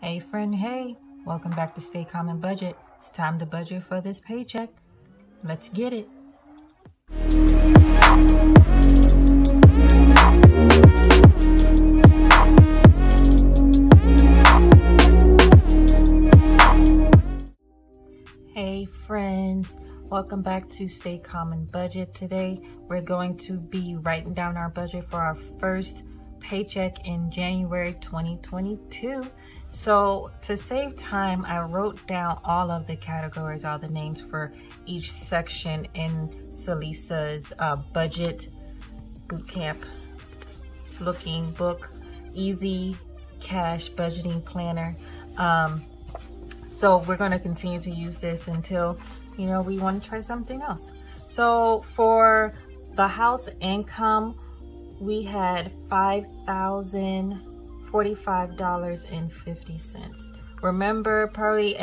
Hey friend, hey, welcome back to Stay Calm and Budget. It's time to budget for this paycheck. Let's get it. Hey friends, welcome back to Stay Calm and Budget. Today we're going to be writing down our budget for our first paycheck in January 2022. So to save time, I wrote down all of the categories, all the names for each section in Salisa's budget bootcamp looking book, Easy Cash Budgeting Planner. So we're going to continue to use this until, we want to try something else. So for the house income, we had $5,045.50. Remember, probably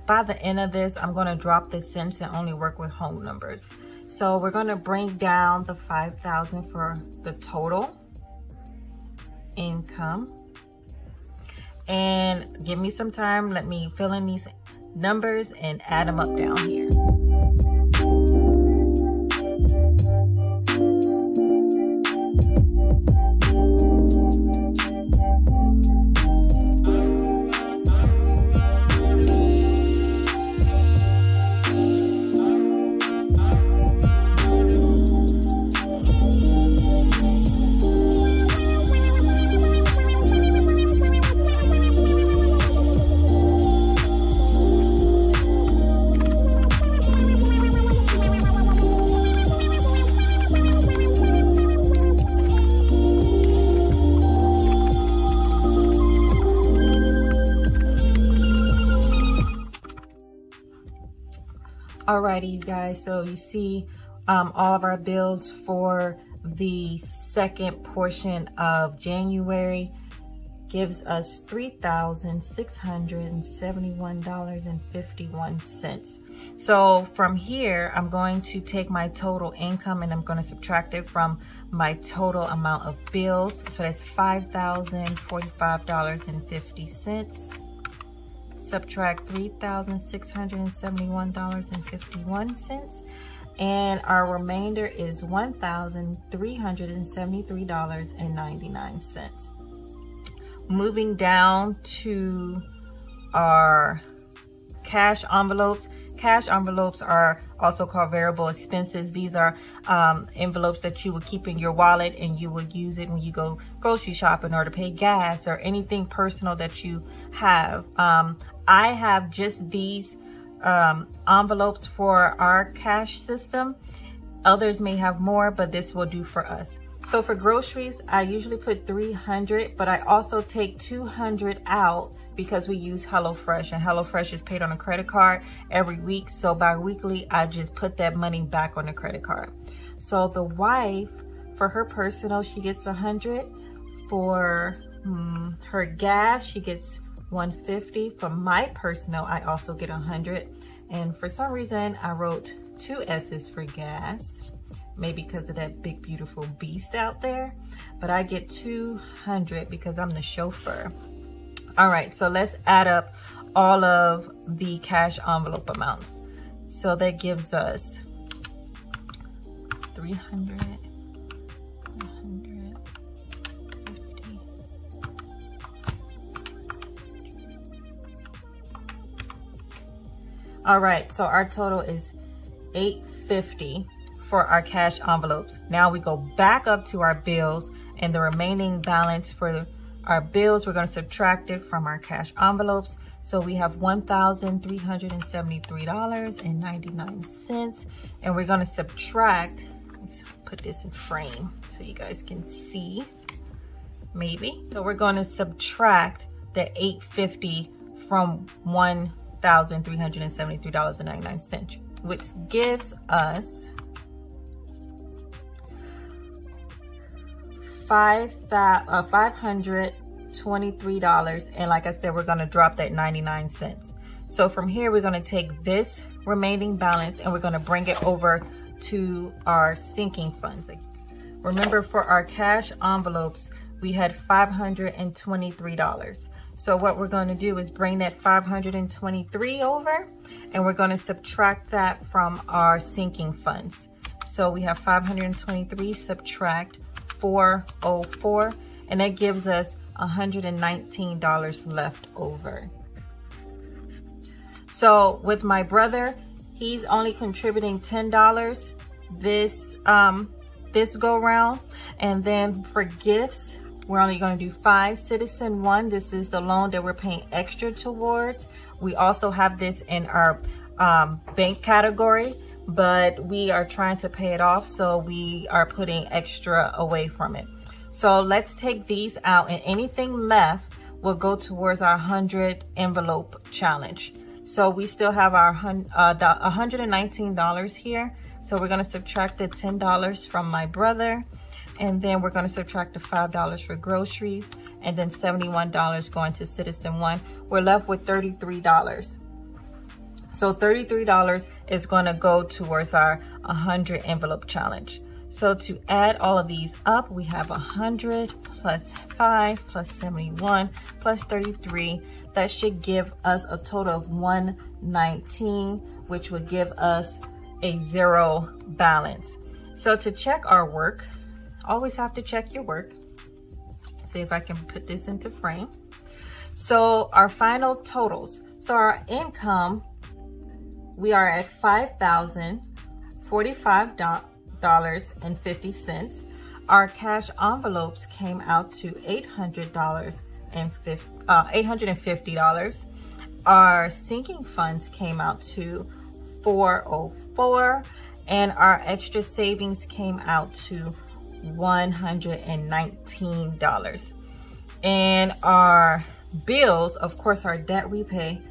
by the end of this, I'm going to drop this cents and only work with whole numbers. So we're going to bring down the 5,000 for the total income. And give me some time. Let me fill in these numbers and add them up down here. Alrighty, you guys, so you see all of our bills for the second portion of January gives us $3,671.51. So from here, I'm going to take my total income and I'm going to subtract it from my total amount of bills. So that's $5,045.50. Subtract $3,671.51, and our remainder is $1,373.99. Moving down to our cash envelopes. Cash envelopes are also called variable expenses. These are envelopes that you would keep in your wallet and you would use it when you go grocery shopping or to pay gas or anything personal that you have. I have just these envelopes for our cash system. Others may have more, but this will do for us. So for groceries, I usually put 300, but I also take 200 out because we use HelloFresh, and HelloFresh is paid on a credit card every week. So bi-weekly, I just put that money back on the credit card. So the wife, for her personal, she gets 100. For her gas, she gets 150. For my personal, I also get 100. And for some reason, I wrote 2 S's for gas. Maybe because of that big, beautiful beast out there. But I get 200 because I'm the chauffeur. All right, so let's add up all of the cash envelope amounts. So that gives us 300, 150. All right, so our total is $850 for our cash envelopes. Now we go back up to our bills, and the remaining balance for our bills, we're going to subtract it from our cash envelopes. So we have $1,373.99, and we're going to subtract, let's put this in frame so you guys can see, maybe. So we're going to subtract the $850 from $1,373.99, which gives us $523, and like I said, we're going to drop that 99 cents. So from here, we're going to take this remaining balance and we're going to bring it over to our sinking funds. Remember, for our cash envelopes, we had $523. So what we're going to do is bring that 523 over, and we're going to subtract that from our sinking funds. So we have 523 subtract 404, and that gives us $119 left over. So with my brother, he's only contributing $10 this go round. And then for gifts, we're only going to do 5. Citizen 1, this is the loan that we're paying extra towards. We also have this in our bank category, but we are trying to pay it off, so we are putting extra away from it. So let's take these out, and anything left will go towards our 100 envelope challenge. So we still have our $119 here. So we're going to subtract the $10 from my brother, and then we're going to subtract the $5 for groceries, and then $71 going to Citizen 1. We're left with $33. So $33 is going to go towards our 100 envelope challenge. So to add all of these up, we have 100 plus 5 plus 71 plus 33. That should give us a total of 119, which would give us a 0 balance. So to check our work, always have to check your work. See if I can put this into frame. So our final totals. So our income, we are at $5,045.50. Our cash envelopes came out to $850. Our sinking funds came out to $404, and our extra savings came out to $119. And our bills, of course, our debt repay,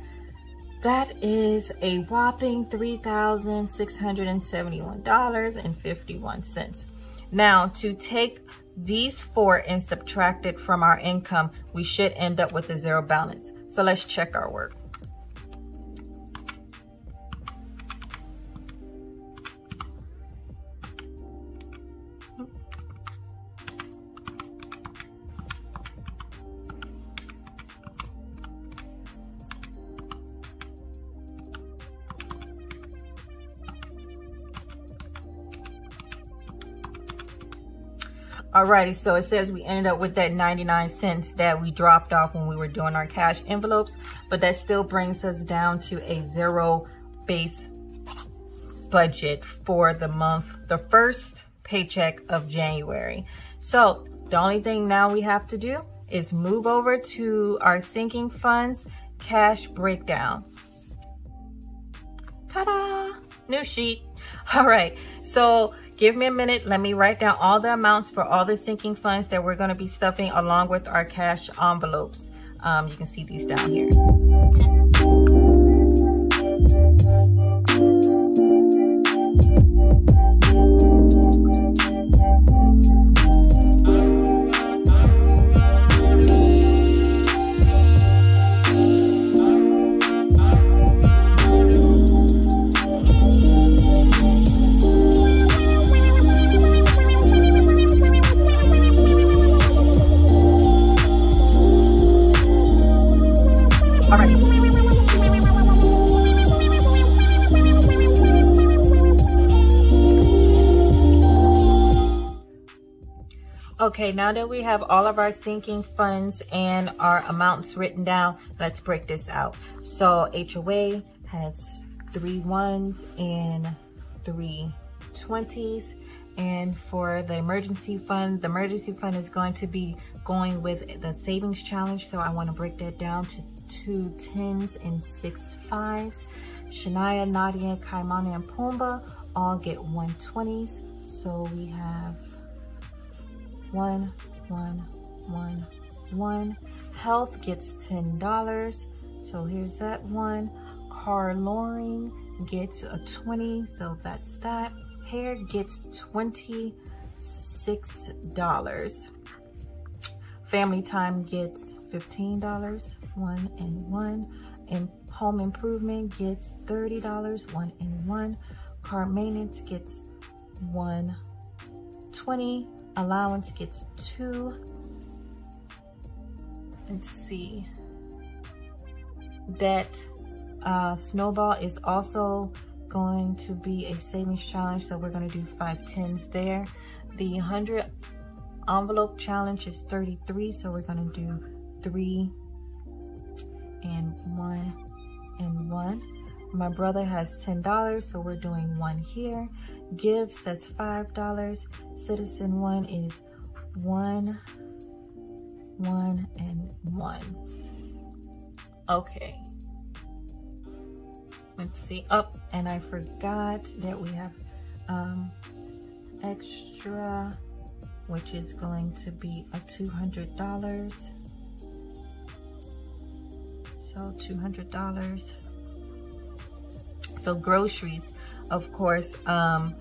that is a whopping $3,671.51. Now, to take these 4 and subtract it from our income, we should end up with a 0 balance. So let's check our work. Alrighty, so it says we ended up with that 99 cents that we dropped off when we were doing our cash envelopes, but that still brings us down to a 0 base budget for the month, the first paycheck of January. So the only thing now we have to do is move over to our sinking funds cash breakdown. Ta-da! New sheet. All right, so give me a minute. Let me write down all the amounts for all the sinking funds that we're going to be stuffing along with our cash envelopes. You can see these down here. Okay, now that we have all of our sinking funds and our amounts written down, let's break this out. So HOA has 3 1s and 3 20s. And for the emergency fund is going to be going with the savings challenge. So I want to break that down to 2 10s and 6 5s. Shania, Nadia, Kaimana, and Pumbaa all get 120s. So we have 1 1 1 1. Health gets $10. So here's that one. Car Loring gets a 20. So that's that. Hair gets $26. Family Time gets $15, 1 and 1. And Home Improvement gets $30, 1 and 1. Car Maintenance gets $120. Allowance gets 2. Let's see. that snowball is also going to be a savings challenge, so we're going to do 5 10s there. The 100 envelope challenge is 33, so we're going to do 3 and 1 and 1. My brother has $10, so we're doing 1 here. Gifts, that's $5. Citizen 1 is 1, 1 and 1. Okay. Let's see. Oh, and I forgot that we have extra, which is going to be a $200. So $200. So groceries, of course, I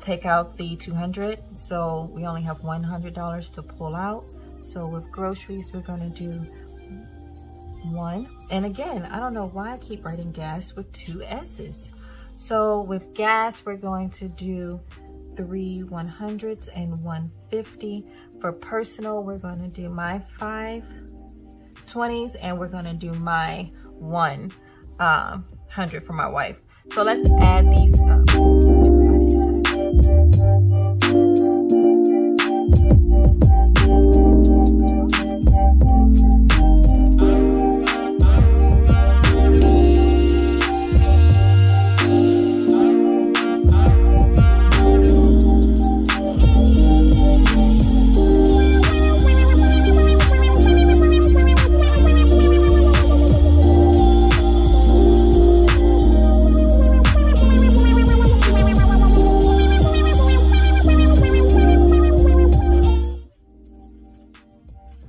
take out the 200, so we only have $100 to pull out. So with groceries, we're gonna do 1. And again, I don't know why I keep writing gas with 2 S's. So with gas, we're going to do 3 100s and 150. For personal, we're gonna do my 5 20s, and we're gonna do my 100 for my wife. So let's add these up.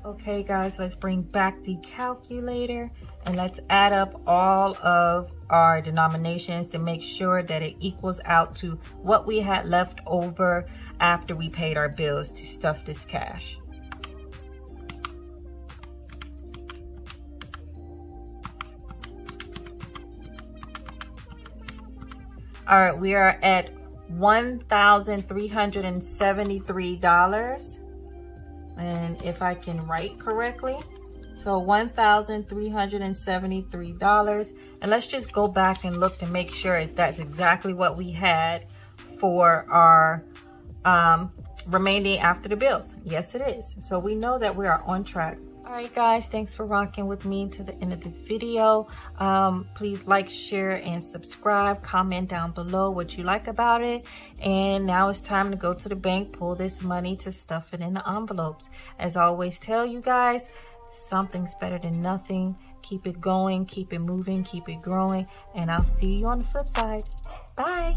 Okay guys, let's bring back the calculator and let's add up all of our denominations to make sure that it equals out to what we had left over after we paid our bills to stuff this cash. All right, we are at $1,373. And if I can write correctly, so $1,373. And let's just go back and look to make sure that's exactly what we had for our remaining after the bills. Yes, it is. So we know that we are on track. All right, guys, thanks for rocking with me to the end of this video. Please like, share, and subscribe. Comment down below what you like about it. And now it's time to go to the bank, pull this money to stuff it in the envelopes. As I always tell you guys, something's better than nothing. Keep it going, keep it moving, keep it growing. And I'll see you on the flip side. Bye.